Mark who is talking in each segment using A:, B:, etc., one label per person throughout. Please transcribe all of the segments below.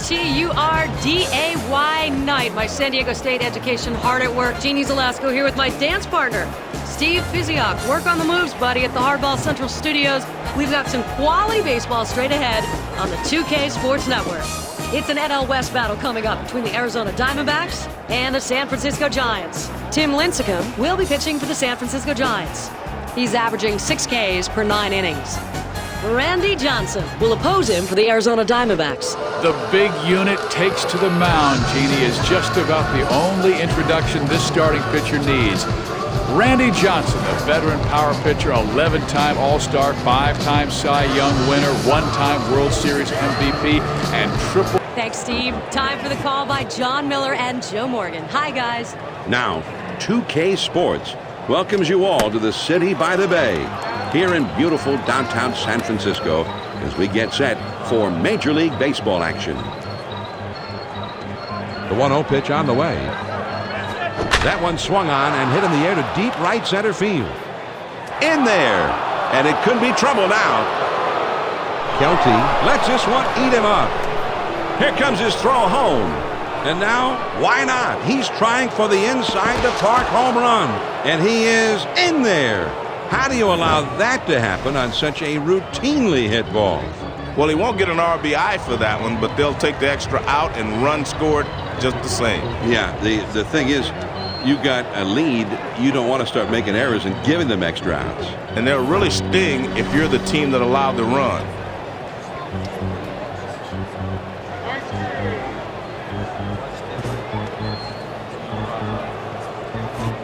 A: T-U-R-D-A-Y night. My San Diego State education hard at work. Jeannie Zelasco here with my dance partner, Steve Physiok. Work on the moves, buddy, at the Hardball Central Studios. We've got some quality baseball straight ahead on the 2K Sports Network. It's an NL West battle coming up between the Arizona Diamondbacks and the San Francisco Giants. Tim Lincecum will be pitching for the San Francisco Giants. He's averaging 6 Ks per 9 innings. Randy Johnson will oppose him for the Arizona Diamondbacks.
B: The big unit takes to the mound. Jeannie is just about the only introduction this starting pitcher needs. Randy Johnson, a veteran power pitcher, 11-time All-Star, 5-time Cy Young winner, 1-time World Series MVP, and triple.
A: Thanks, Steve. Time for the call by John Miller and Joe Morgan. Hi, guys.
C: Now, 2K Sports welcomes you all to the city by the bay, here in beautiful downtown San Francisco, as we get set for Major League Baseball action.
D: The 1-0 pitch on the way. That one swung on and hit in the air to deep right center field.
C: In there, and it could be trouble now.
D: Kelty lets this one eat him up.
C: Here comes his throw home. And now, why not? He's trying for the inside the park home run. And he is in there. How do you allow that to happen on such a routinely hit ball?
E: Well, he won't get an RBI for that one, but they'll take the extra out and run scored just the same.
C: Yeah, the thing is, you got a lead. You don't want to start making errors and giving them extra outs.
E: And they'll really sting if you're the team that allowed the run.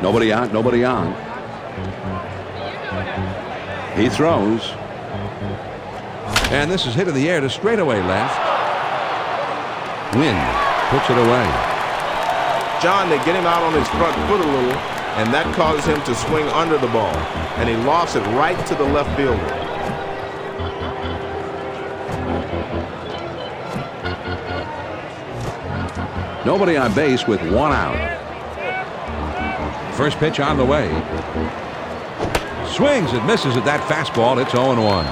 C: Nobody out, nobody on. He throws.
D: And this is hit in the air to straightaway left. Wynn puts it away.
E: John, they get him out on his front foot a little, and that causes him to swing under the ball. And he lofts it right to the left fielder.
C: Nobody on base with 1 out.
D: First pitch on the way. Swings and misses at that fastball. It's 0-1.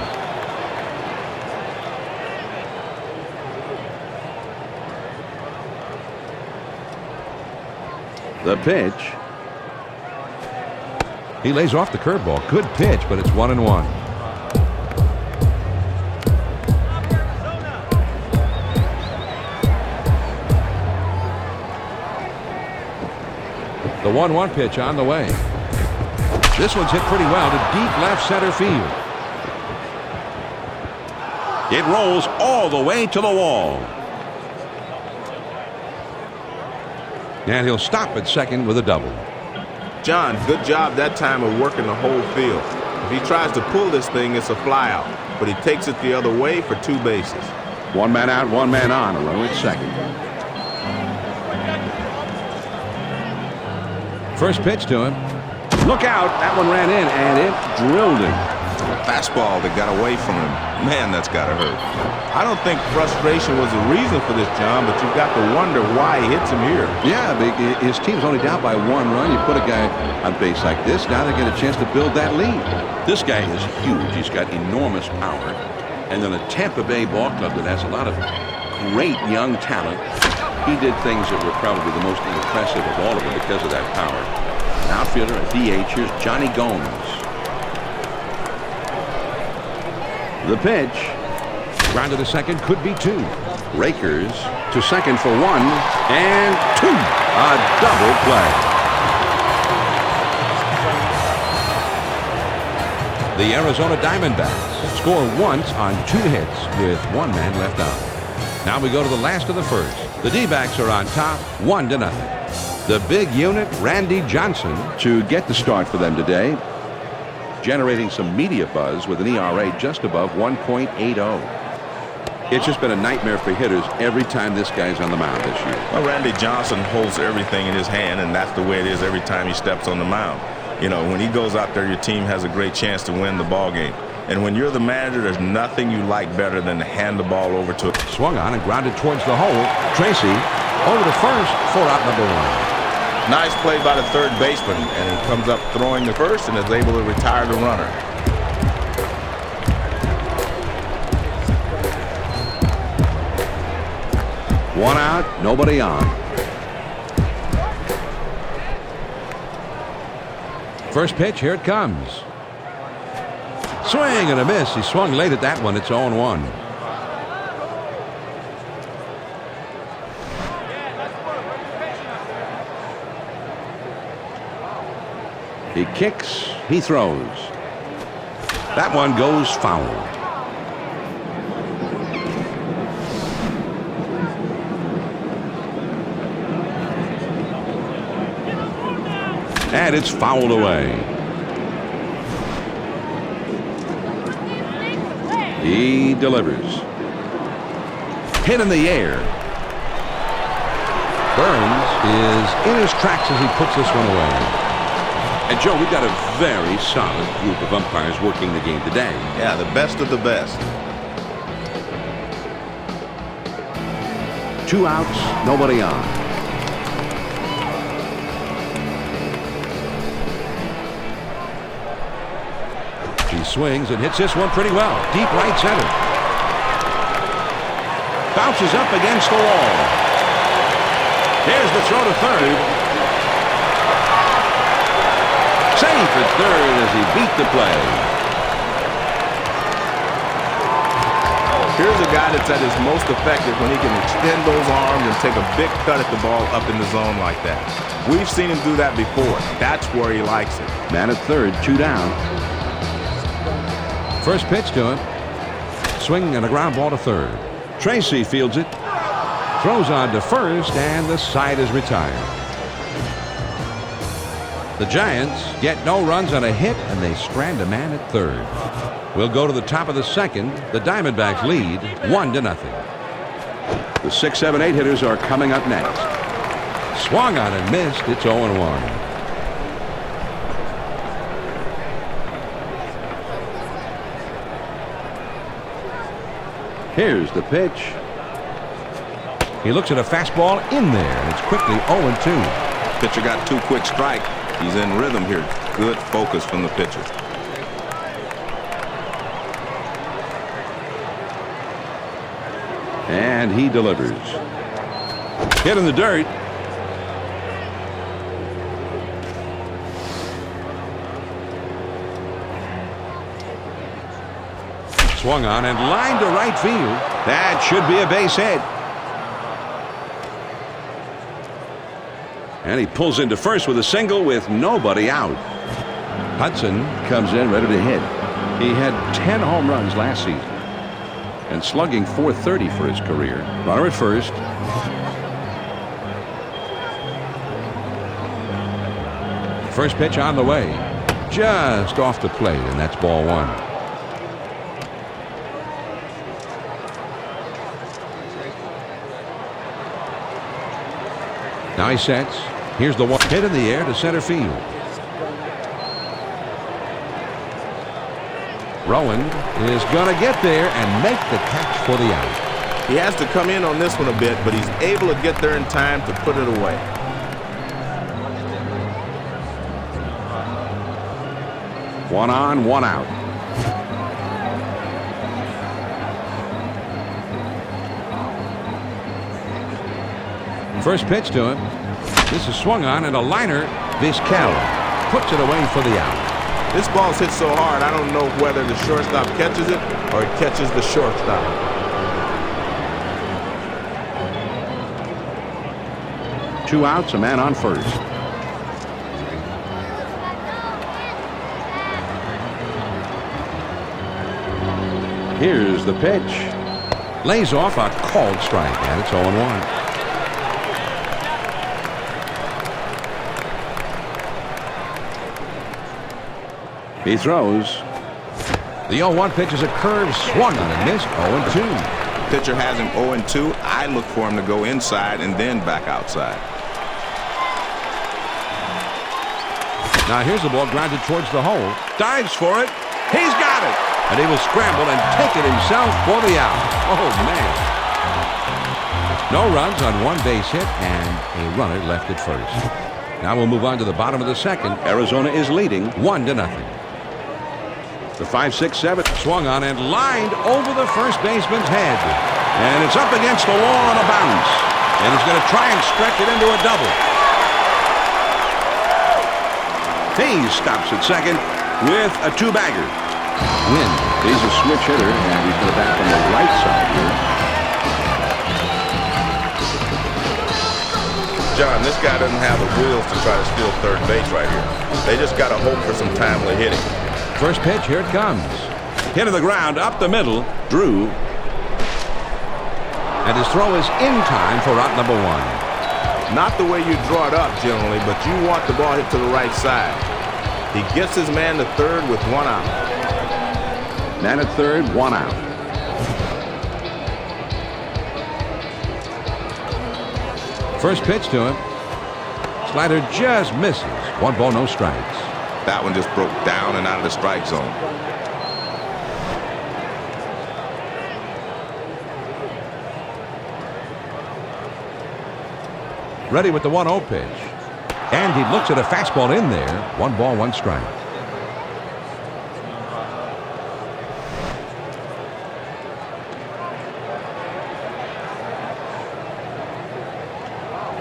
C: The pitch.
D: He lays off the curveball. Good pitch, but it's 1-1. The 1-1 pitch on the way. This one's hit pretty well to deep left center field.
C: It rolls all the way to the wall.
D: And he'll stop at second with a double.
E: John, good job that time of working the whole field. If he tries to pull this thing, it's a fly out. But he takes it the other way for 2 bases.
C: 1 man out, 1 man on. A runner at second.
D: First pitch to him.
C: Look out. That one ran in, and it drilled him.
E: Fastball that got away from him. Man, that's got to hurt. I don't think frustration was the reason for this, John, but you've got to wonder why he hits him here.
C: Yeah, his team's only down by 1 run. You put a guy on base like this, now they get a chance to build that lead. This guy is huge. He's got enormous power. And then a Tampa Bay ball club that has a lot of great young talent. He did things that were probably the most impressive of all of them because of that power. An outfielder, a DH. Here's Johnny Gomes. The pitch.
D: Ground to the second, could be 2.
C: Rakers to second for 1 and 2. A double play.
D: The Arizona Diamondbacks score once on 2 hits with 1 man left on. Now we go to the last of the first. The D-backs are on top, 1-0. The big unit, Randy Johnson,
C: to get the start for them today, generating some media buzz with an ERA just above 1.80. It's just been a nightmare for hitters every time this guy's on the mound this year.
E: Well, Randy Johnson holds everything in his hand, and that's the way it is every time he steps on the mound. You know, when he goes out there, your team has a great chance to win the ball game. And when you're the manager, there's nothing you like better than to hand the ball over to him.
D: Swung on and grounded towards the hole. Tracy over to first for out number 1.
E: Nice play by the third baseman, and he comes up throwing the first and is able to retire the runner.
C: One out, nobody on.
D: First pitch, here it comes. Swing and a miss. He swung late at that one. It's 0-1.
C: He kicks, he throws. That one goes foul. And it's fouled away. He delivers. Hit in the air.
D: Burns is in his tracks as he puts this one away.
C: And Joe, we've got a very solid group of umpires working the game today.
E: Yeah, the best of the best.
C: 2 outs, nobody on.
D: He swings and hits this one pretty well. Deep right center. Bounces up against the wall. Here's the throw to third.
C: Safe at third as he beat the play.
E: Here's a guy that's at his most effective when he can extend those arms and take a big cut at the ball up in the zone like that. We've seen him do that before. That's where he likes it.
C: Man at third, 2 down.
D: First pitch to him. Swing and a ground ball to third.
C: Tracy fields it.
D: Throws on to first, and the side is retired. The Giants get no runs on a hit, and they strand a man at third. We'll go to the top of the second. The Diamondbacks lead 1-0.
C: The 6, 7, 8 hitters are coming up next.
D: Swung on and missed. It's 0-1.
C: Here's the pitch.
D: He looks at a fastball in there, and it's quickly 0-2.
E: Pitcher got 2 quick strike. He's in rhythm here. Good focus from the pitcher.
C: And he delivers. Hit in the dirt.
D: Swung on and lined to right field.
C: That should be a base hit. And he pulls into first with a single with nobody out. Hudson comes in ready to hit. He had 10 home runs last season and slugging .430 for his career. Runner at first.
D: First pitch on the way. Just off the plate, and that's ball 1. Now he sets. Here's the one hit in the air to center field. Rowan is going to get there and make the catch for the out.
E: He has to come in on this one a bit, but he's able to get there in time to put it away.
C: One on, one out.
D: First pitch to him. This is swung on, and a liner. Vizquel puts it away for the out.
E: This ball's hit so hard, I don't know whether the shortstop catches it or it catches the shortstop.
C: Two outs, a man on first. Here's the pitch.
D: Lays off a called strike, and it's 0-1.
C: He throws.
D: The 0-1 pitch is a curve, swung on and missed. 0-2.
E: Pitcher has him 0-2. I look for him to go inside and then back outside.
D: Now here's the ball grounded towards the hole. Dives for it. He's got it. And he will scramble and take it himself for the out. Oh, man. No runs on one base hit and a runner left at first. Now we'll move on to the bottom of the second.
C: Arizona is leading
D: 1-0.
C: The 5, 6, 7
D: swung on and lined over the first baseman's head.
C: And it's up against the wall on a bounce. And he's going to try and stretch it into a double. He stops at second with a two-bagger. Win. He's a switch hitter, and he's going to bat from the right side here.
E: John, this guy doesn't have the wheels to try to steal third base right here. They just got to hope for some timely hitting.
D: First pitch, here it comes.
C: Hit to the ground, up the middle. Drew.
D: And his throw is in time for out number one.
E: Not the way you draw it up generally, but you want the ball hit to the right side. He gets his man to third with one out.
C: Man at third, one out.
D: First pitch to him. Slider just misses. 1 ball, no strikes.
E: That one just broke down and out of the strike zone.
D: Ready with the 1-0 pitch. And he looks at a fastball in there. 1 ball, 1 strike.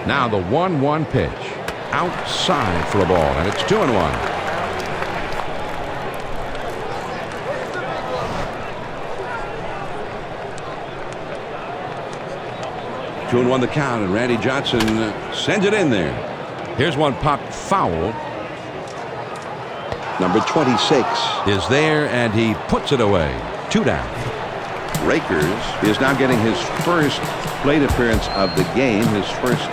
D: Now the 1-1 pitch. Outside for a ball, and it's 2-1.
C: 2-1 the count, and Randy Johnson sends it in there.
D: Here's one popped foul.
C: Number 26
D: Is there, and he puts it away. 2 down.
C: Rakers is now getting his first plate appearance of the game, his first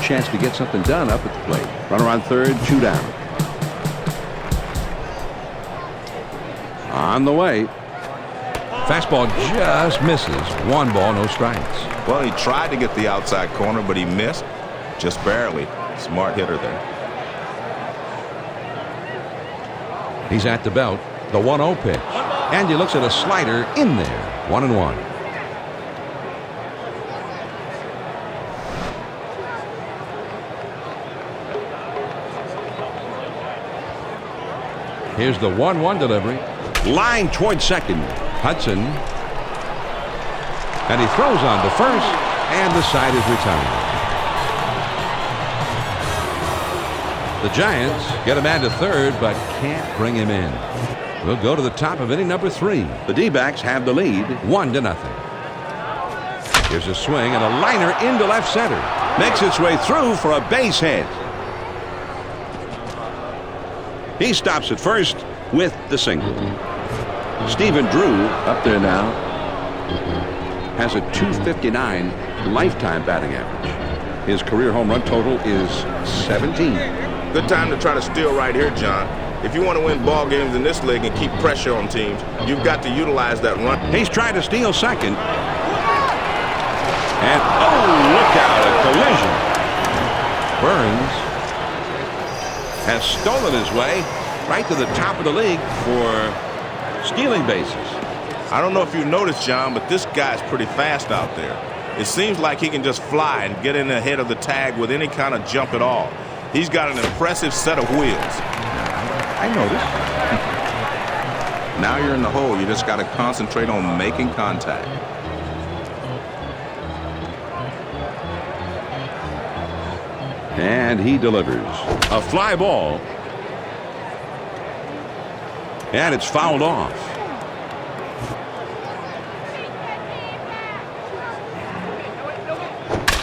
C: chance to get something done up at the plate. Runner on third, 2 down. On the way.
D: Fastball just misses. 1 ball, no strikes.
E: Well, he tried to get the outside corner, but he missed just barely. Smart hitter there.
D: He's at the belt. The 1-0 pitch. And he looks at a slider in there. 1-1. Here's the 1-1 delivery.
C: Line towards second.
D: Hudson. And he throws on to first. And the side is retired. The Giants get a man to third, but can't bring him in. We'll go to the top of inning number 3.
C: The D-backs have the lead.
D: 1-0. Here's a swing and a liner into left center.
C: Makes its way through for a base hit. He stops at first with the single. Stephen Drew up there now has a .259 lifetime batting average. His career home run total is 17.
E: Good time to try to steal right here, John. If you want to win ball games in this league and keep pressure on teams, you've got to utilize that run.
C: He's trying to steal second. And oh, look out, a collision.
D: Burns
C: Has stolen his way right to the top of the league for stealing bases.
E: I don't know if you noticed, John, but this guy's pretty fast out there. It seems like he can just fly and get in ahead of the tag with any kind of jump at all. He's got an impressive set of wheels.
C: I noticed.
E: Now you're in the hole. You just got to concentrate on making contact.
C: And he delivers a fly ball. And it's fouled off.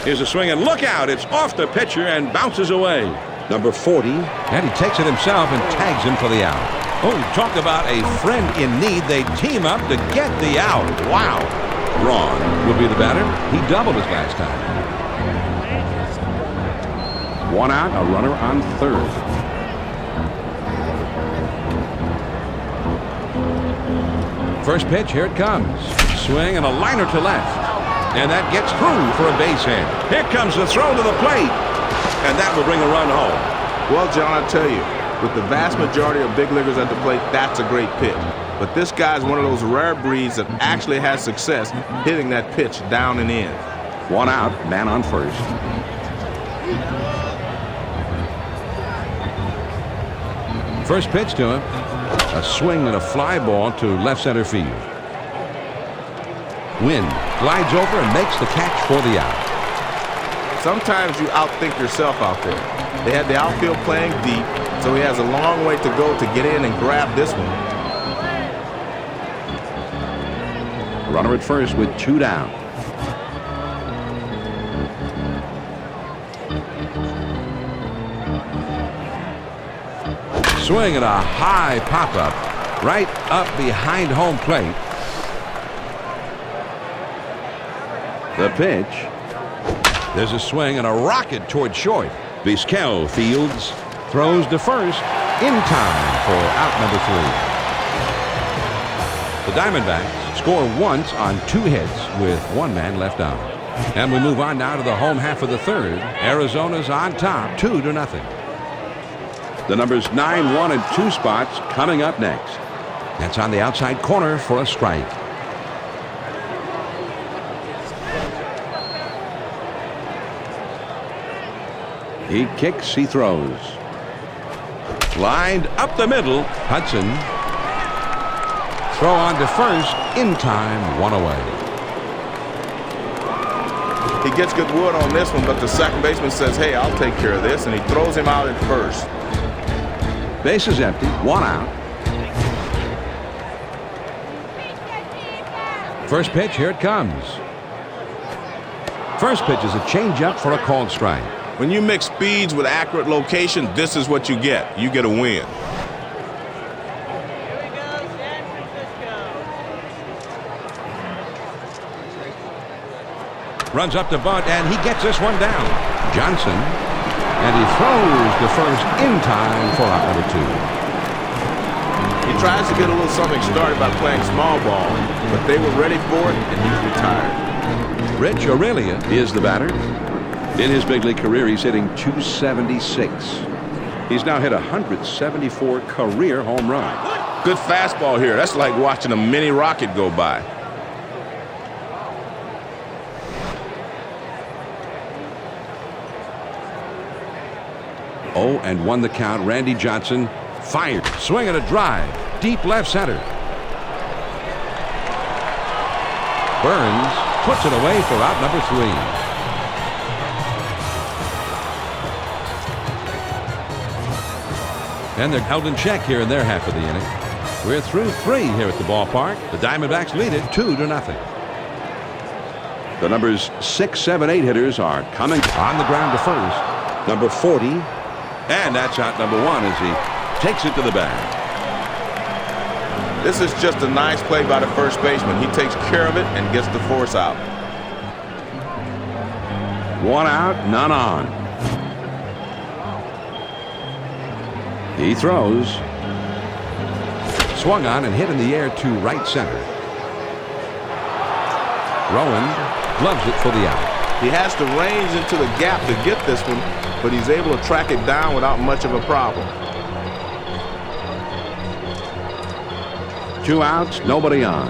C: Here's a swing, and look out. It's off the pitcher and bounces away. Number 40.
D: And he takes it himself and tags him for the out.
C: Oh, talk about a friend in need. They team up to get the out. Wow.
D: Braun will be the batter. He doubled his last time.
C: 1 out, a runner on third.
D: First pitch, here it comes. Swing and a liner to left.
C: And that gets through for a base hit. Here comes the throw to the plate. And that will bring a run home.
E: Well, John, I tell you, with the vast majority of big leaguers at the plate, that's a great pitch. But this guy's one of those rare breeds that actually has success hitting that pitch down and in.
C: 1 out, man on first.
D: First pitch to him. A swing and a fly ball to left center field. Wynn glides over and makes the catch for the out.
E: Sometimes you outthink yourself out there. They had the outfield playing deep, so he has a long way to go to get in and grab this one.
C: Runner at first with 2 down.
D: Swing and a high pop-up right up behind home plate.
C: The pitch.
D: There's a swing and a rocket toward short. Vizquel fields, throws to first in time for out number 3. The Diamondbacks score once on 2 hits with 1 man left on. And we move on now to the home half of the third. Arizona's on top 2-0.
C: The numbers 9, 1, and 2 spots coming up next.
D: That's on the outside corner for a strike.
C: He kicks, he throws.
D: Lined up the middle. Hudson. Throw on to first. In time. 1 away.
E: He gets good wood on this one, but the second baseman says, hey, I'll take care of this, and he throws him out at first.
C: Base is empty. 1 out.
D: First pitch. Here it comes. First pitch is a changeup for a called strike.
E: When you mix speeds with accurate location, this is what you get. You get a win.
D: Runs up to bunt, and he gets this one down. Johnson, and he throws to first in time for out number 2.
E: He tries to get a little something started by playing small ball, but they were ready for it, and he's retired.
D: Rich Aurelia
C: is the batter. In his big league career, he's hitting .276. He's now hit 174 career home runs.
E: Good fastball here. That's like watching a mini rocket go by.
D: Oh, and 1 the count. Randy Johnson fired. Swing and a drive. Deep left center. Burns puts it away for out number 3. And they're held in check here in their half of the inning. We're through 3 here at the ballpark. The Diamondbacks lead it 2-0.
C: The numbers 6, 7, 8 hitters are coming
D: On the ground to first.
C: number 40. And that's out number 1 as he takes it to the bag.
E: This is just a nice play by the first baseman. He takes care of it and gets the force out.
C: 1 out, none on. He throws.
D: Swung on and hit in the air to right center. Rowan gloves it for the out.
E: He has to range into the gap to get this one, but he's able to track it down without much of a problem.
C: 2 outs, nobody on.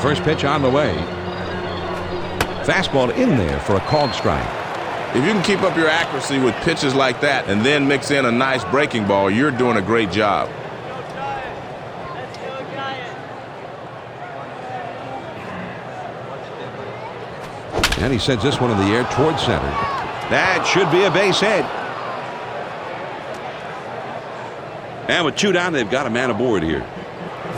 D: First pitch on the way. Fastball in there for a called strike.
E: If you can keep up your accuracy with pitches like that and then mix in a nice breaking ball, you're doing a great job.
D: And he sends this one in the air towards center.
C: That should be a base hit. And with 2 down, they've got a man aboard here.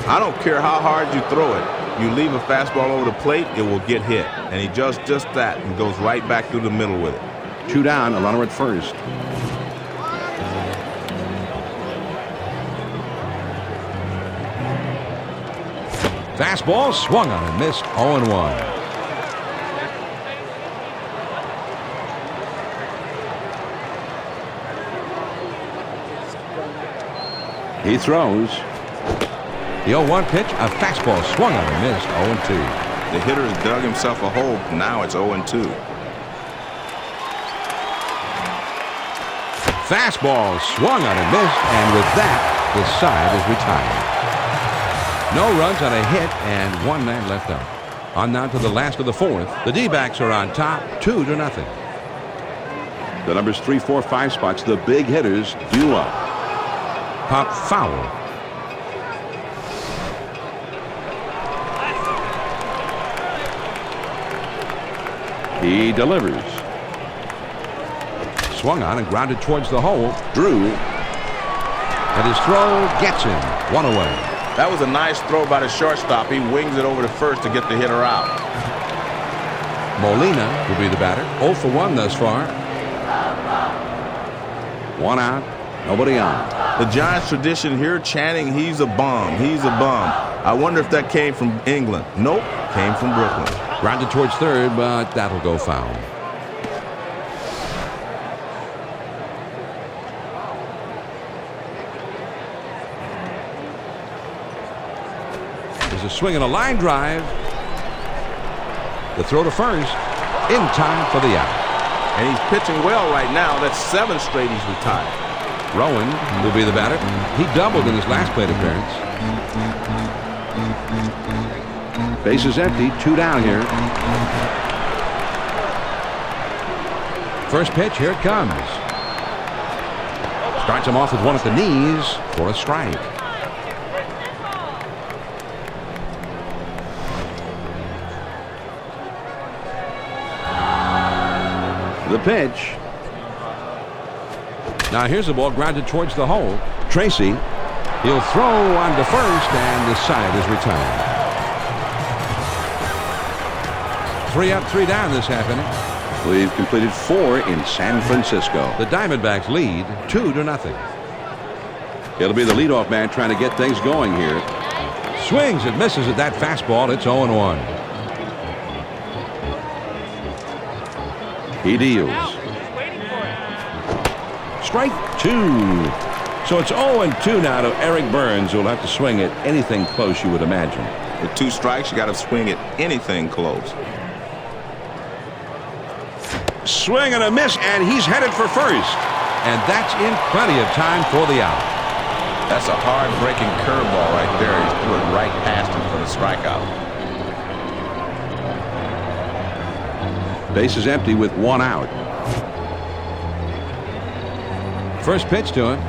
E: I don't care how hard you throw it. You leave a fastball over the plate, it will get hit. And he does just that and goes right back through the middle with it.
C: 2 down, a runner at first.
D: Fastball swung on and missed. 0-1.
C: He throws.
D: The 0-1 pitch, a fastball swung on and missed. 0-2.
E: The hitter has dug himself a hole. Now it's 0-2.
D: Fastball swung on and missed, and with that, his side is retired. No runs on a hit, and 1 man left up. On now to the last of the 4th. The D-backs are on top, 2-0.
C: The numbers 3, 4, 5 spots, the big hitters due up.
D: Pop foul.
C: He delivers.
D: Swung on and grounded towards the hole. Drew. And his throw gets him. One away.
E: That was a nice throw by the shortstop. He wings it over to first to get the hitter out.
D: Molina will be the batter. 0 for 1 thus far.
C: 1 out. Nobody on.
E: The Giants tradition here chanting, he's a bum, he's a bum. I wonder if that came from England. Nope, came from Brooklyn.
D: Grounded towards third, but that'll go foul. There's a swing and a line drive. The throw to first. In time for the out.
E: And he's pitching well right now. That's 7 straight he's retired.
D: Rowan will be the batter. He doubled in his last plate appearance.
C: Base is empty. 2 down here.
D: First pitch, here it comes. Starts him off with one at the knees for a strike.
C: The pitch.
D: Now here's the ball grounded towards the hole. Tracy. He'll throw on to first, and the side is retired. 3 up, 3 down this half inning.
C: We've completed 4 in San Francisco.
D: The Diamondbacks lead 2-0.
C: It'll be the leadoff man trying to get things going here.
D: Swings and misses at that fastball. It's 0-1.
C: He deals.
D: Strike 2.
C: So it's 0-2 now to Eric Burns, who'll have to swing at anything close, you would imagine.
E: With 2 strikes, you got to swing at anything close.
D: Swing and a miss, and he's headed for first. And that's in plenty of time for the out.
E: That's a hard-breaking curveball right there. He's threw it right past him for the strikeout.
C: Base is empty with 1 out.
D: First pitch to him.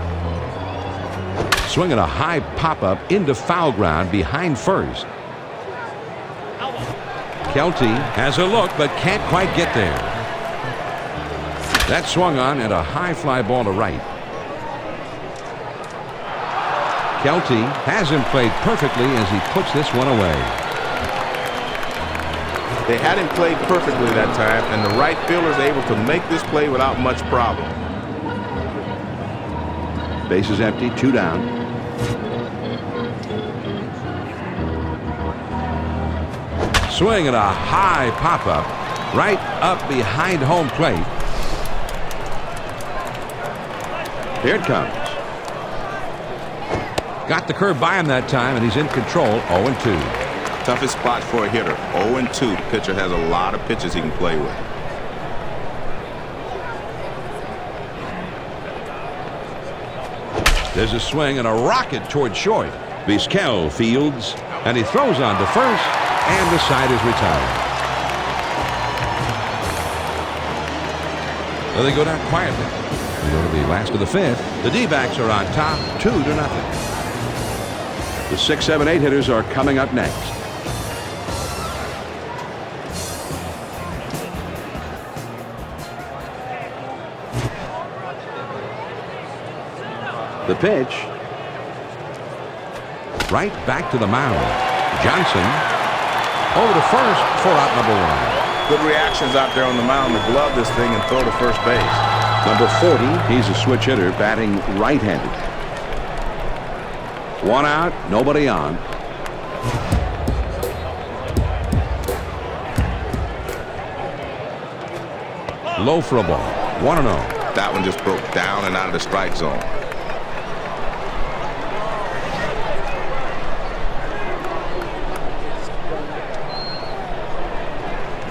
D: Swinging a high pop-up into foul ground behind first. Kelty has a look but can't quite get there. That swung on and a high fly ball to right. Kelty has him played perfectly as he puts this one away.
E: They had him played perfectly that time, and the right fielder is able to make this play without much problem.
C: Base is empty, 2 down.
D: Swing and a high pop-up right up behind home plate.
C: Here it comes.
D: Got the curve by him that time, and he's in control. 0-2.
E: Toughest spot for a hitter. 0-2. The pitcher has a lot of pitches he can play with.
D: There's a swing and a rocket toward short. Vizquel fields, and he throws on to first, and the side is retired. So they go down quietly. We go to the last of the 5th. The D-backs are on top, 2-0.
C: The 6, 7, 8 hitters are coming up next. The pitch.
D: Right back to the mound. Johnson over to first for out number 1.
E: Good reactions out there on the mound to glove this thing and throw to first base.
C: Number 40, he's a switch hitter batting right-handed. 1 out, nobody on.
D: Low for a ball. 1-0.
E: That one just broke down and out of the strike zone.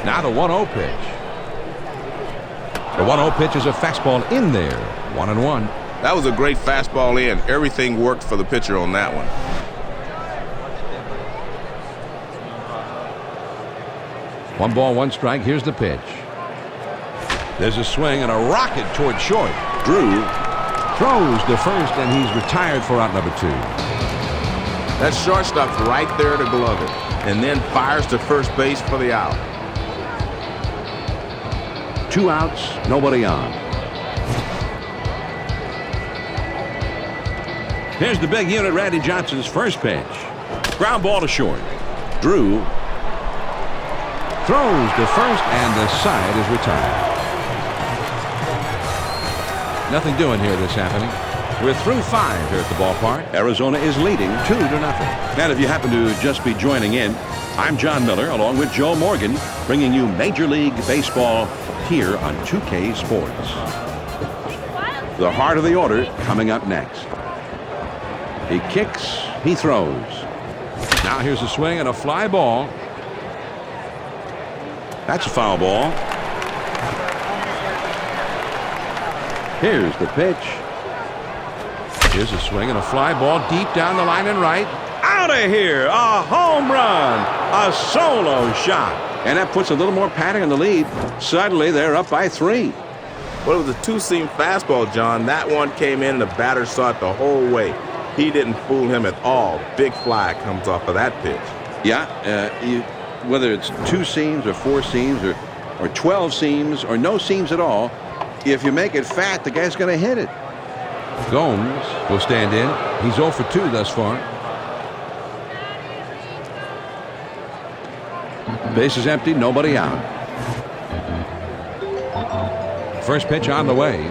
D: Now the 1-0 pitch. The 1-0 pitch is a fastball in there. 1-1.
E: That was a great fastball in. Everything worked for the pitcher on that one.
D: One ball, 1 strike. Here's the pitch. There's a swing and a rocket toward short. Drew throws to first, and he's retired for out number 2.
E: That shortstop's right there to glove it, and then fires to first base for the out.
C: 2 outs, nobody on. Here's the big unit, Randy Johnson's first pitch. Ground ball to short. Drew throws to first, and the side is retired. Nothing doing here this happening. We're through 5 here at the ballpark. Arizona is leading 2-0. And if you happen to just be joining in, I'm John Miller along with Joe Morgan, bringing you Major League Baseball here on 2K Sports. The heart of the order coming up next. He kicks, he throws. Now here's a swing and a fly ball. That's a foul ball. Here's the pitch. Here's a swing and a fly ball deep down the line and right. Out of here! A home run! A solo shot! And that puts a little more padding on the lead. Suddenly they're up by 3.
E: Well, it was a 2-seam fastball, John. That one came in and the batter saw it the whole way. He didn't fool him at all. Big fly comes off of that pitch.
C: Yeah, whether it's 2 seams or 4 seams or 12 seams or no seams at all, if you make it fat, the guy's going to hit it. Gomes will stand in. He's 0 for 2 thus far. Base is empty, nobody out. First pitch on the way.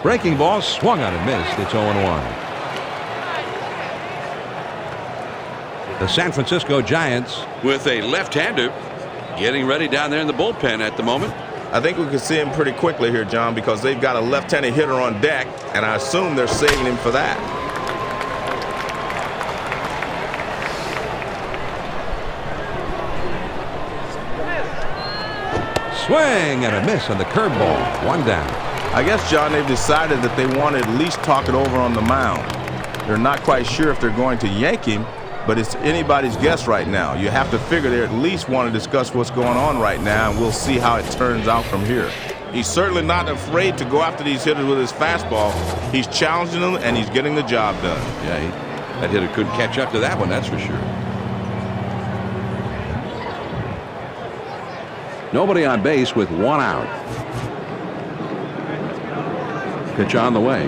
C: Breaking ball swung on and missed. It's 0-1. The San Francisco Giants with a left-hander getting ready down there in the bullpen at the moment.
E: I think we can see him pretty quickly here, John, because they've got a left-handed hitter on deck, and I assume they're saving him for that.
D: Swing and a miss on the curveball. 1 down.
E: I guess, John, they've decided that they want to at least talk it over on the mound. They're not quite sure if they're going to yank him, but it's anybody's guess right now. You have to figure they at least want to discuss what's going on right now, and we'll see how it turns out from here. He's certainly not afraid to go after these hitters with his fastball. He's challenging them, and he's getting the job done.
C: Yeah, that hitter couldn't catch up to that one, that's for sure. Nobody on base with 1 out. Pitch on the way.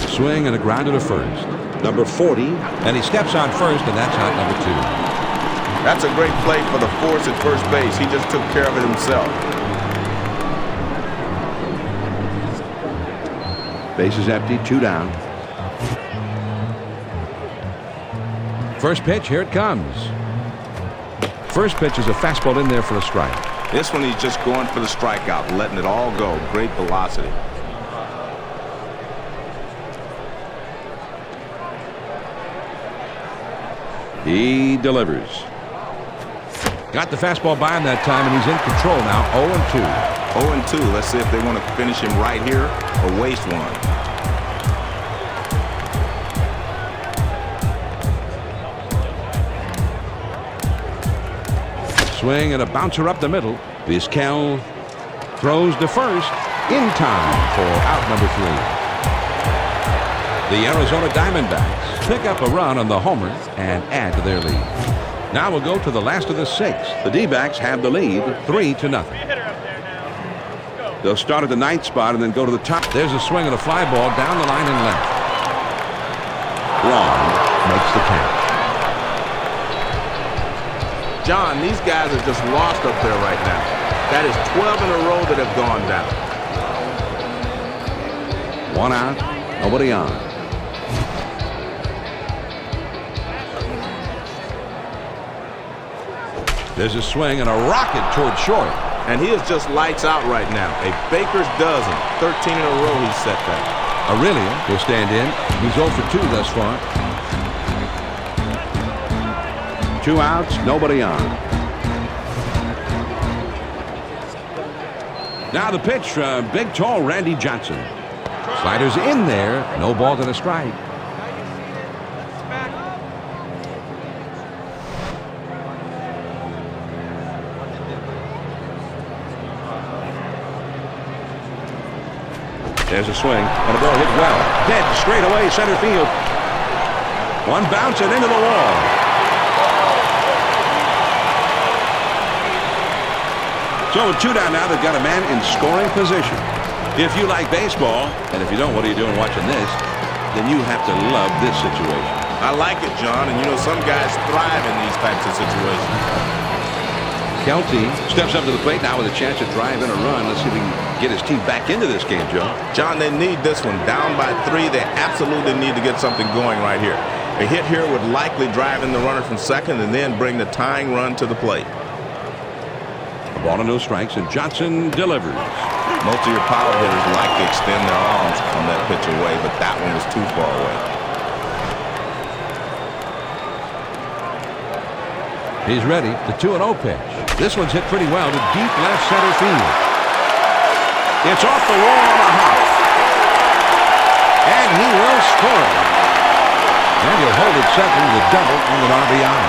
C: Swing and a grounder to first. Number 40.
D: And he steps on first, and that's out number 2.
E: That's a great play for the force at first base. He just took care of it himself.
C: Base is empty, 2 down.
D: First pitch, here it comes. First pitch is a fastball in there for a strike.
E: This one he's just going for the strikeout, letting it all go. Great velocity.
C: He delivers.
D: Got the fastball by him that time, and he's in control now. 0-2.
E: 0-2. Let's see if they want to finish him right here or waste one.
D: Swing and a bouncer up the middle. Vizquel throws to first in time for out number 3. The Arizona Diamondbacks pick up a run on the homer and add to their lead. Now we'll go to the last of the 6th.
C: The D-backs have the lead
D: 3-0.
C: They'll start at the 9th spot and then go to the top.
D: There's a swing and a fly ball down the line and left.
C: Long makes the catch.
E: John, these guys are just lost up there right now. That is 12 in a row that have gone down.
C: 1 out, nobody on.
D: There's a swing and a rocket toward short.
E: And he is just lights out right now. A baker's dozen. 13 in a row he's set that.
D: Aurelia will stand in. He's 0 for 2 thus far.
C: 2 outs, nobody on.
D: Now the pitch from big, tall Randy Johnson. Sliders in there. No ball to the strike.
C: There's a swing, and a ball hit well. Dead straight away, center field. One bounce and into the wall. So with 2 down now, they've got a man in scoring position. If you like baseball, and if you don't, what are you doing watching this? Then you have to love this situation.
E: I like it, John, and you know some guys thrive in these types of situations.
C: Kelty steps up to the plate now with a chance to drive in a run. Let's see if we can get his team back into this game, Joe.
E: John, they need this one. Down by 3, they absolutely need to get something going right here. A hit here would likely drive in the runner from second and then bring the tying run to the plate.
C: A ball and no strikes, and Johnson delivers.
E: Most of your power hitters like to extend their arms on that pitch away, but that one was too far away.
D: He's ready. The 2-0 pitch. This one's hit pretty well to deep left center field. It's off the wall on a hop. And he will score. And he'll hold it second with a double and an RBI.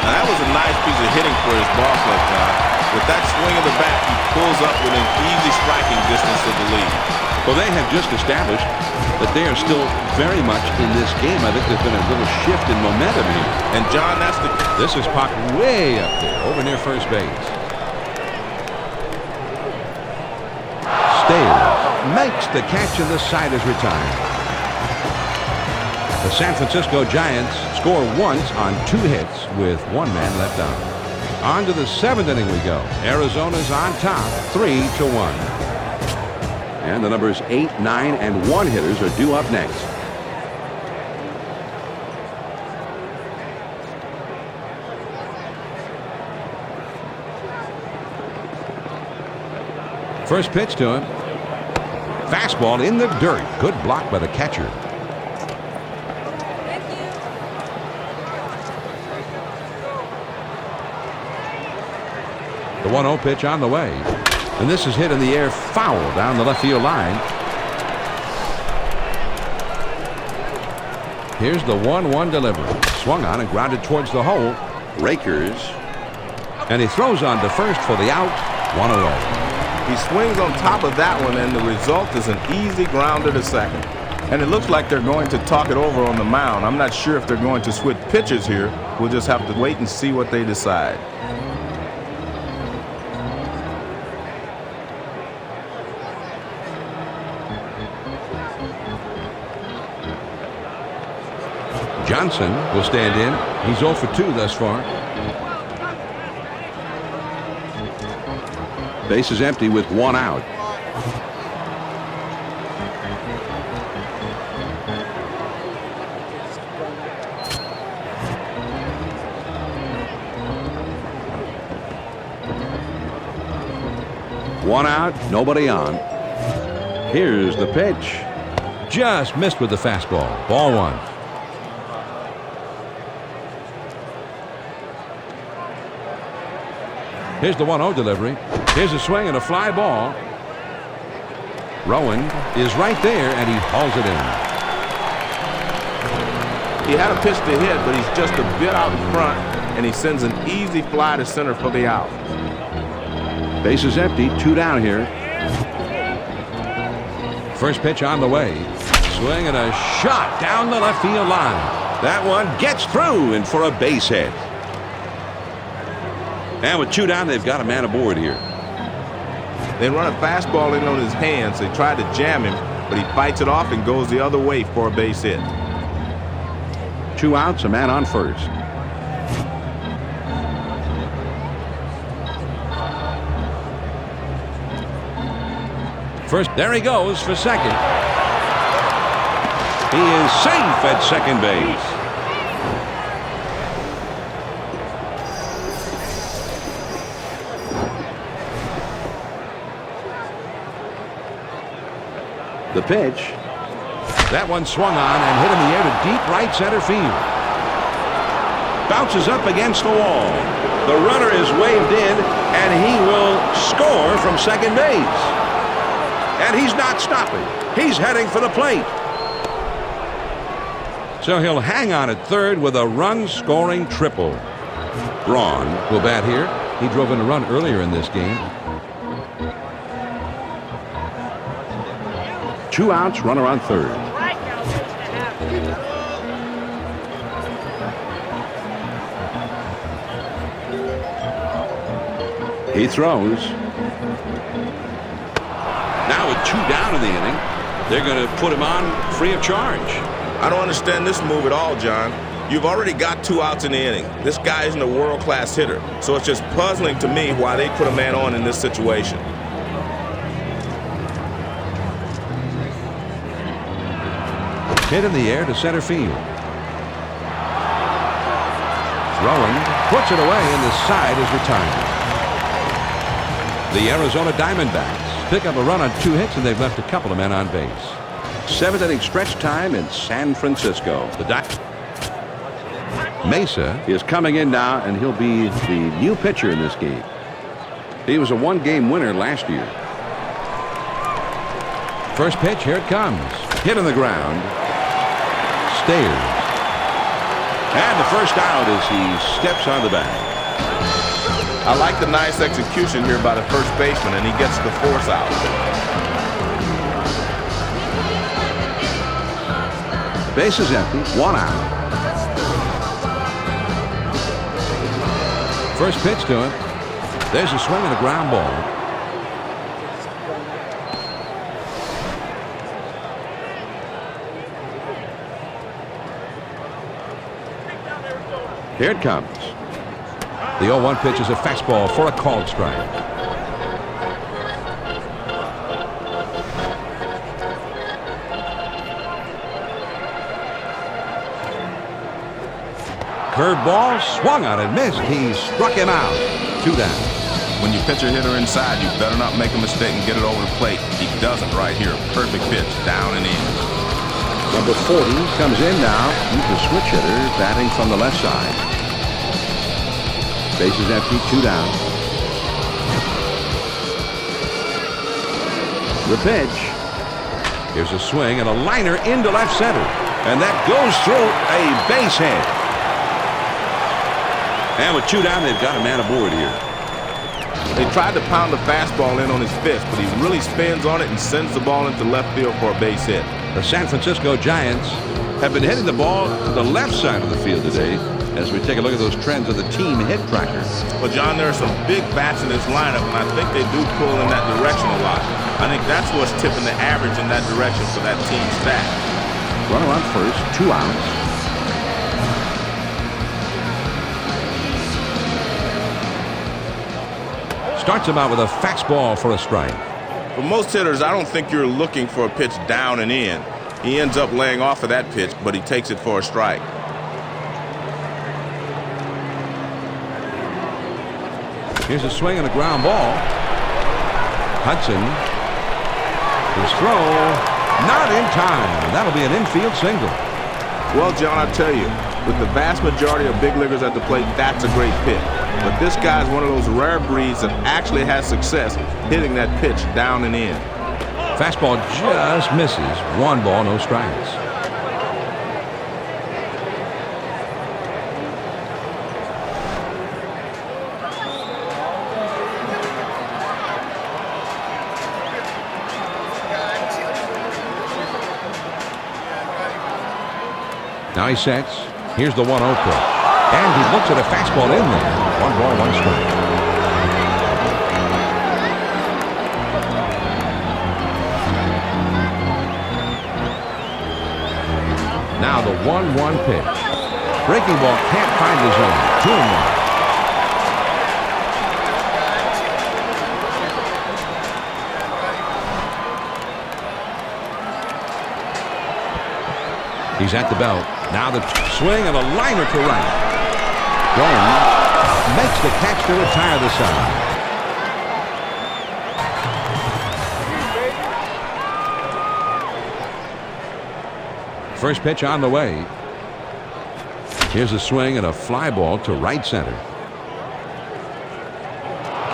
E: Now that was a nice piece of hitting for his ball club, John. With that swing of the bat, he pulls up within easy striking distance of the lead.
C: Well, they have just established that they are still very much in this game. I think there's been a little shift in momentum here.
E: And John, that's the...
D: This is popped way up there, over near first base. Stays, makes the catch, and the side is retired. The San Francisco Giants score once on 2 hits with 1 man left on. On to the 7th inning we go. Arizona's on top, 3-1.
C: And the numbers 8, 9, and 1 hitters are due up next.
D: First pitch to him. Fastball in the dirt. Good block by the catcher. The 1-0 pitch on the way. And this is hit in the air foul down the left field line. Here's the 1-1 delivery. Swung on and grounded towards the hole.
C: Rakers.
D: And he throws on to first for the out. 1 away.
E: He swings on top of that one, and the result is an easy grounder to second. And it looks like they're going to talk it over on the mound. I'm not sure if they're going to switch pitchers here. We'll just have to wait and see what they decide.
D: Johnson will stand in. He's 0 for 2 thus far.
C: Base is empty with 1 out. One out, nobody on. Here's the pitch.
D: Just missed with the fastball. Ball 1. Here's the 1-0 delivery. Here's a swing and a fly ball. Rowan is right there, and he hauls it in.
E: He had a pitch to hit, but he's just a bit out in front, and he sends an easy fly to center for the out.
C: Base is empty, 2 down here.
D: First pitch on the way. Swing and a shot down the left field line.
C: That one gets through and for a base hit. And with 2 down, they've got a man aboard here.
E: They run a fastball in on his hands. They try to jam him, but he fights it off and goes the other way for a base hit.
C: 2 outs, a man on first.
D: First, there he goes for second.
C: He is safe at second base. The pitch.
D: That one swung on and hit in the air to deep right center field.
C: Bounces up against the wall. The runner is waved in, and he will score from second base. And he's not stopping. He's heading for the plate.
D: So he'll hang on at third with a run-scoring triple.
C: Braun
D: will bat here. He drove in a run earlier in this game.
C: 2 outs, runner on third. He throws. Now with 2 down in the inning, they're going to put him on free of charge.
E: I don't understand this move at all, John. You've already got 2 outs in the inning. This guy isn't a world-class hitter, so it's just puzzling to me why they put a man on in this situation.
D: Hit in the air to center field. Throwing, puts it away, and the side is retired. The Arizona Diamondbacks pick up a run on 2 hits, and they've left a couple of men on base.
C: 7th inning stretch time in San Francisco.
D: Mesa
C: is coming in now, and he'll be the new pitcher in this game. He was a 1-game winner last year.
D: First pitch, here it comes. Hit on the ground. Stayers.
C: And the first out as he steps on the bag.
E: I like the nice execution here by the first baseman, and he gets the force out.
C: Base is empty, 1 out.
D: First pitch to him. There's a swing and a ground ball.
C: Here it comes.
D: The 0-1 pitch is a fastball for a called strike. Curveball swung on and missed. He struck him out. 2 down.
E: When you pitch a hitter inside, you better not make a mistake and get it over the plate. He doesn't right here. Perfect pitch, down and in.
C: Number 40 comes in now. He's a switch hitter batting from the left side. Base is empty, 2 down. The pitch.
D: Here's a swing and a liner into left center. And that goes through a base hit.
C: And with 2 down, they've got a man aboard here.
E: They tried to pound the fastball in on his fist, but he really spins on it and sends the ball into left field for a base hit.
D: The San Francisco Giants
C: Have been hitting the ball to the left side of the field today as we take a look at those trends of the team hit tracker.
E: Well, John, there are some big bats in this lineup, and I think they do pull in that direction a lot. I think that's what's tipping the average in that direction for that team stat.
C: Runner on first, 2 outs.
D: starts him out with a fastball for a strike.
E: For most hitters, I don't think you're looking for a pitch down and in. He ends up laying off of that pitch, but he takes it for a strike.
D: Here's a swing and a ground ball. Hudson. His throw, not in time. That'll be an infield single.
E: Well, John, I tell you, with the vast majority of big leaguers at the plate, that's a great pick. But this guy's one of those rare breeds that actually has success hitting that pitch down and in.
D: Fastball just misses. 1 ball, no strikes. Now he sets. Here's the 1-0 pitch. And he looks at a fastball in there. 1 ball, 1 strike. Now the 1-1 pitch. Breaking ball can't find the zone. 2-1. He's at the belt. Now the swing and a liner to right. Going. Makes the catch to retire the side. First pitch on the way. Here's a swing and a fly ball to right center.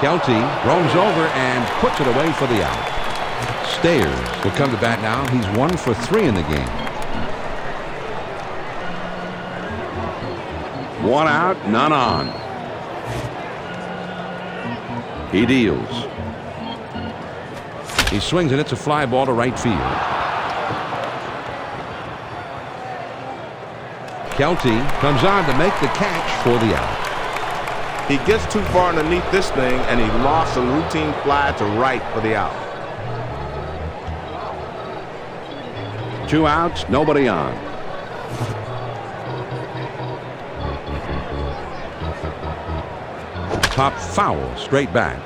D: Kelty roams over and puts it away for the out. Stayers will come to bat now. He's 1 for 3 in the game.
C: 1 out, none on. He deals.
D: He swings and it's a fly ball to right field. Kelty comes on to make the catch for the out.
E: He gets too far underneath this thing, and he lost a routine fly to right for the out.
C: 2 outs, nobody on.
D: Top foul, straight back.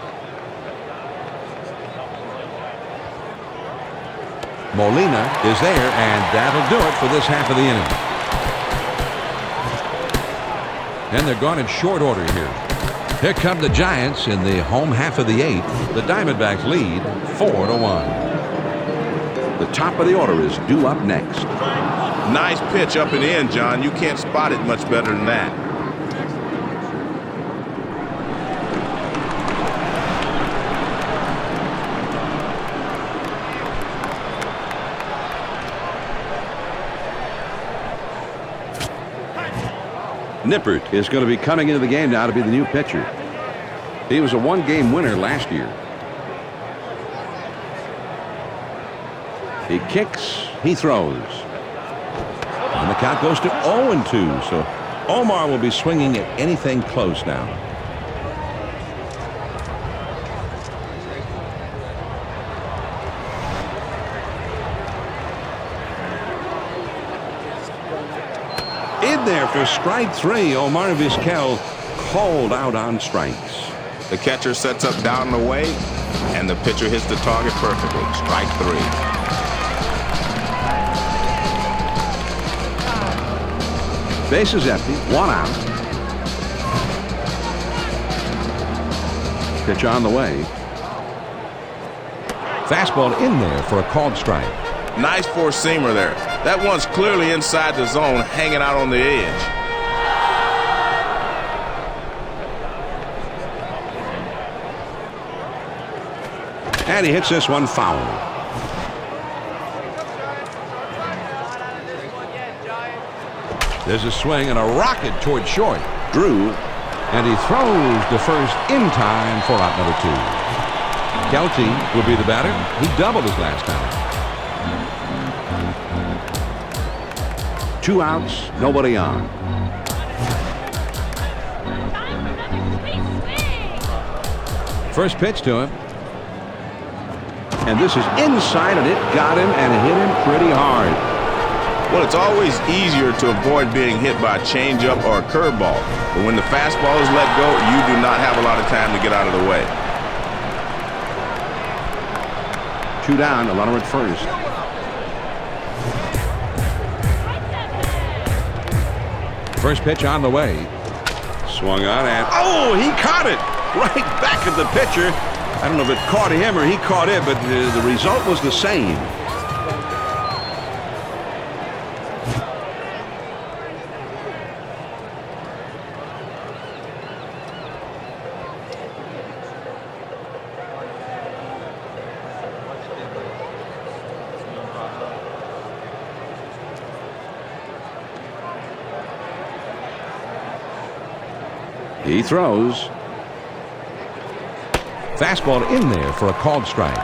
D: Molina is there, and that'll do it for this half of the inning. And they're gone in short order here. Here come the Giants in the home half of the 8th. The Diamondbacks lead 4-1.
C: The top of the order is due up next.
E: Nice pitch up and in, John. You can't spot it much better than that.
C: Nippert is going to be coming into the game now to be the new pitcher. He was a 1-game winner last year. He kicks, he throws. And the count goes to 0-2, so Omar will be swinging at anything close now. In there for strike 3. Omar Vizquel called out on strikes.
E: The catcher sets up down and away, and the pitcher hits the target perfectly. Strike 3.
C: Bases empty, 1 out. Pitch on the way.
D: Fastball in there for a called strike.
E: Nice four-seamer there. That one's clearly inside the zone, hanging out on the edge.
C: And he hits this one foul.
D: There's a swing and a rocket toward short.
C: Drew.
D: And he throws to first in time for out number 2. Kelty will be the batter. He doubled his last time.
C: 2 outs, nobody on.
D: First pitch to him.
C: And this is inside, and it got him and hit him pretty hard.
E: Well, it's always easier to avoid being hit by a changeup or a curveball. But when the fastball is let go, you do not have a lot of time to get out of the way.
C: 2 down, a runner at first.
D: First pitch on the way.
C: Swung on and, oh, he caught it right back at the pitcher. I don't know if it caught him or he caught it, but the result was the same. He throws.
D: Fastball in there for a called strike.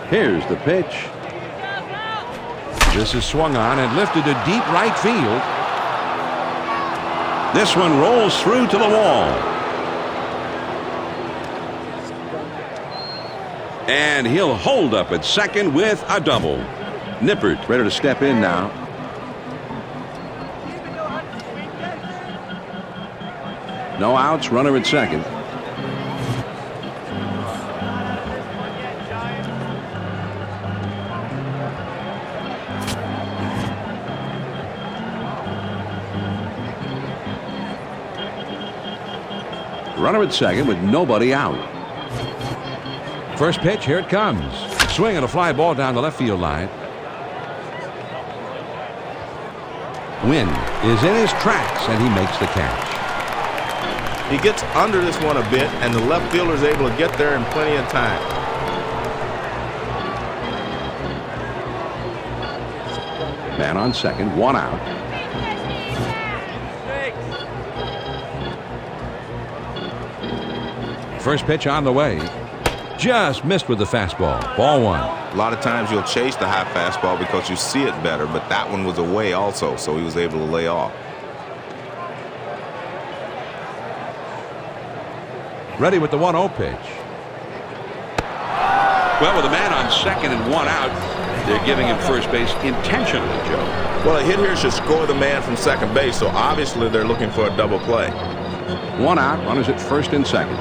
C: Here's the pitch.
D: This is swung on and lifted to deep right field.
C: This one rolls through to the wall. And he'll hold up at second with a double. Nippert ready to step in now. No outs, runner at second. Runner at second with nobody out.
D: First pitch, here it comes. Swing and a fly ball down the left field line. Wynn is in his tracks, and he makes the catch.
E: He gets under this one a bit, and the left fielder is able to get there in plenty of time.
C: Man on second, 1 out.
D: First pitch on the way. just missed with the fastball. Ball one.
E: A lot of times you'll chase the high fastball because you see it better, but that one was away also, so he was able to lay off.
D: Ready with the 1-0 pitch.
C: Well, with a man on second and one out, they're giving him first base intentionally, Joe.
E: Well, a hit here should score the man from second base, so obviously they're looking for a double play.
C: One out, runners at first and second.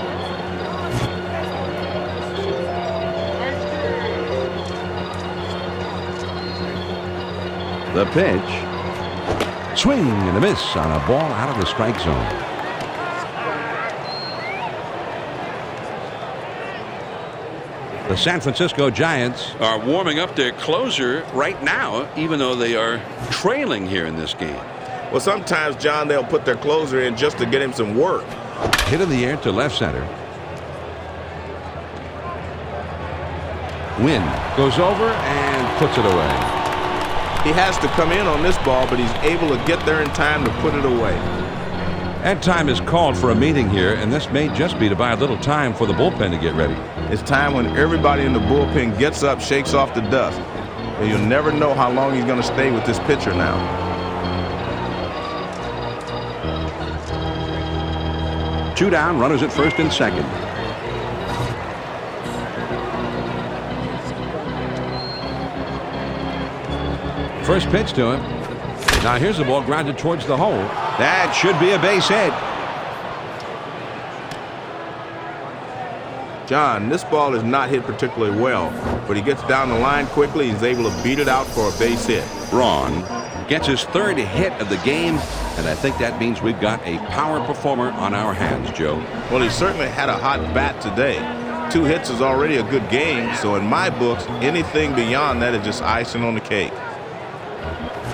D: The pitch. Swing and a miss on a ball out of the strike zone. The San Francisco Giants
C: Are warming up their closer right now, even though they are trailing here in this game.
E: Well, sometimes, John, they'll put their closer in just to get him some work.
D: hit in the air to left center. Wynn goes over and puts it away.
E: He has to come in on this ball, but he's able to get there in time to put it away.
D: And time is called for a meeting here, and this may just be to buy a little time for the bullpen to get ready.
E: It's time when everybody in the bullpen gets up, shakes off the dust. And you'll never know how long he's going to stay with this pitcher now.
C: Two down, runners at first and second.
D: First pitch to him. Now here's the ball grounded towards the hole. That should be a base hit.
E: John, this ball is not hit particularly well, but he gets down the line quickly. He's able to beat it out for a base hit.
C: Braun gets his third hit of the game, and I think that means we've got a power performer on our hands, Joe.
E: Well, he certainly had a hot bat today. 2 hits is already a good game, so in my books, anything beyond that is just icing on the cake.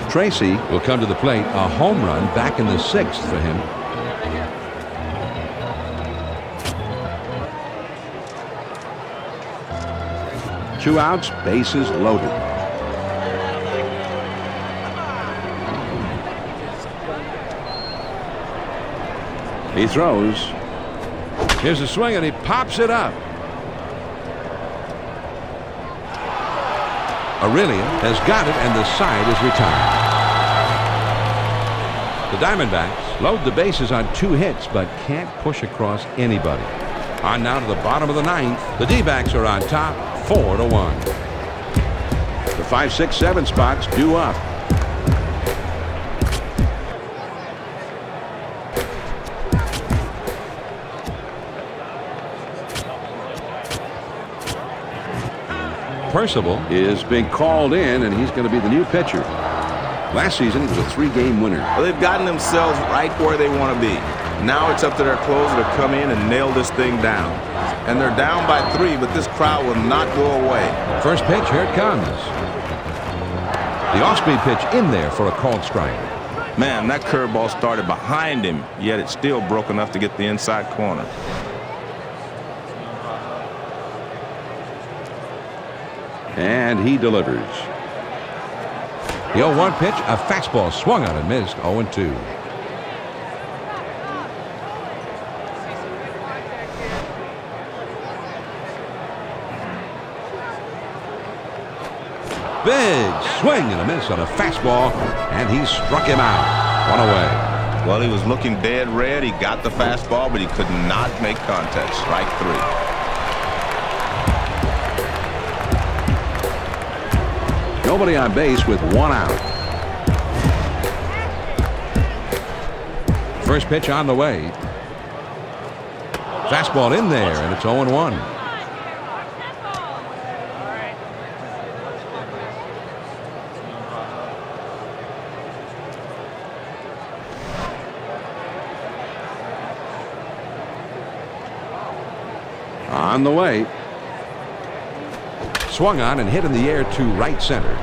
D: Tracy will come to the plate. A home run back in the 6th for him.
C: Two outs, bases loaded.
D: He throws. Here's a swing, and he pops it up. Aurelia has got it, and the side is retired. The Diamondbacks load the bases on 2 hits, but can't push across anybody. On now to the bottom of the 9th. The D-backs are on top, 4-1.
C: The 5, 6, 7 spots due up.
D: Percival
C: Is being called in, and he's going to be the new pitcher. Last season, he was a 3-game winner.
E: Well, they've gotten themselves right where they want to be. Now it's up to their closer to come in and nail this thing down. And they're down by 3, but this crowd will not go away.
D: First pitch, here it comes. The off-speed pitch in there for a called strike.
E: Man, that curveball started behind him, yet it still broke enough to get the inside corner.
C: And he delivers.
D: The 0-1 pitch, a fastball swung on and missed. 0-2. Big swing and a miss on a fastball, and he struck him out. 1 away.
E: Well, he was looking dead red. He got the fastball, but he could not make contact. Strike 3.
C: Nobody on base with 1 out.
D: First pitch on the way. Fastball in there, and it's 0-1.
C: On the way.
D: Swung on and hit in the air to right center.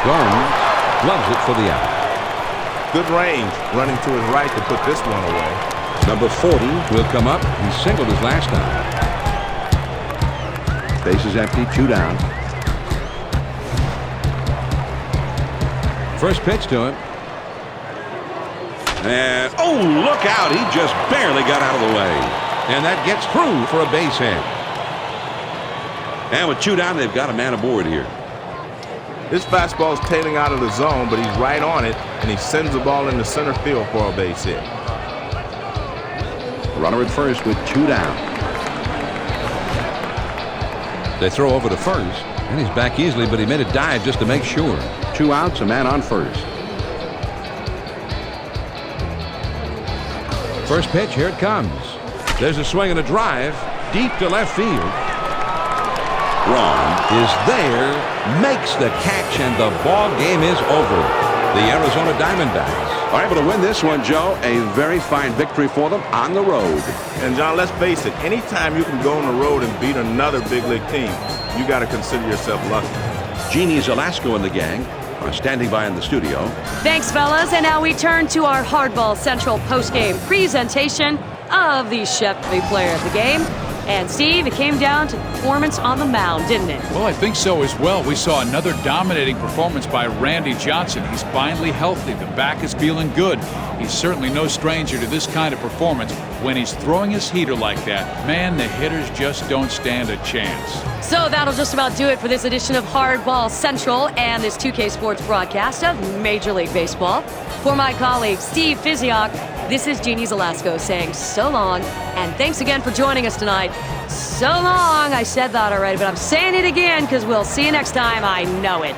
D: Gomes gloves it for the out.
E: Good range, running to his right to put this one away.
D: Number 40 will come up. He singled his last time.
C: Base is empty, 2 down.
D: First pitch to him. And, oh, look out. He just barely got out of the way. And that gets through for a base hit.
C: And with 2 down, they've got a man aboard here.
E: This fastball is tailing out of the zone, but he's right on it, and he sends the ball into center field for a base hit.
C: Runner at first with 2 down.
D: They throw over to first, and he's back easily, but he made a dive just to make sure.
C: 2 outs, a man on first.
D: First pitch, here it comes. There's a swing and a drive deep to left field.
C: Wrong.
D: Is there, makes the catch, and the ball game is over. The Arizona Diamondbacks
C: Are able to win this one, Joe. A very fine victory for them on the road.
E: And, John, let's face it, anytime you can go on the road and beat another big league team, you got to consider yourself lucky.
C: Jeannie Zelasco and the gang are standing by in the studio.
A: Thanks, fellas. And now we turn to our Hardball Central postgame presentation of the Chevy player of the game. And, Steve, it came down to performance on the mound, didn't it?
B: Well, I think so as well. We saw another dominating performance by Randy Johnson. He's finally healthy. The back is feeling good. He's certainly no stranger to this kind of performance. When he's throwing his heater like that, man, the hitters just don't stand a chance.
A: So that'll just about do it for this edition of Hardball Central and this 2K Sports broadcast of Major League Baseball. For my colleague, Steve Fiziak, this is Jeannie Zelasco saying so long, and thanks again for joining us tonight. So long, I said that already, but I'm saying it again because we'll see you next time. I know it.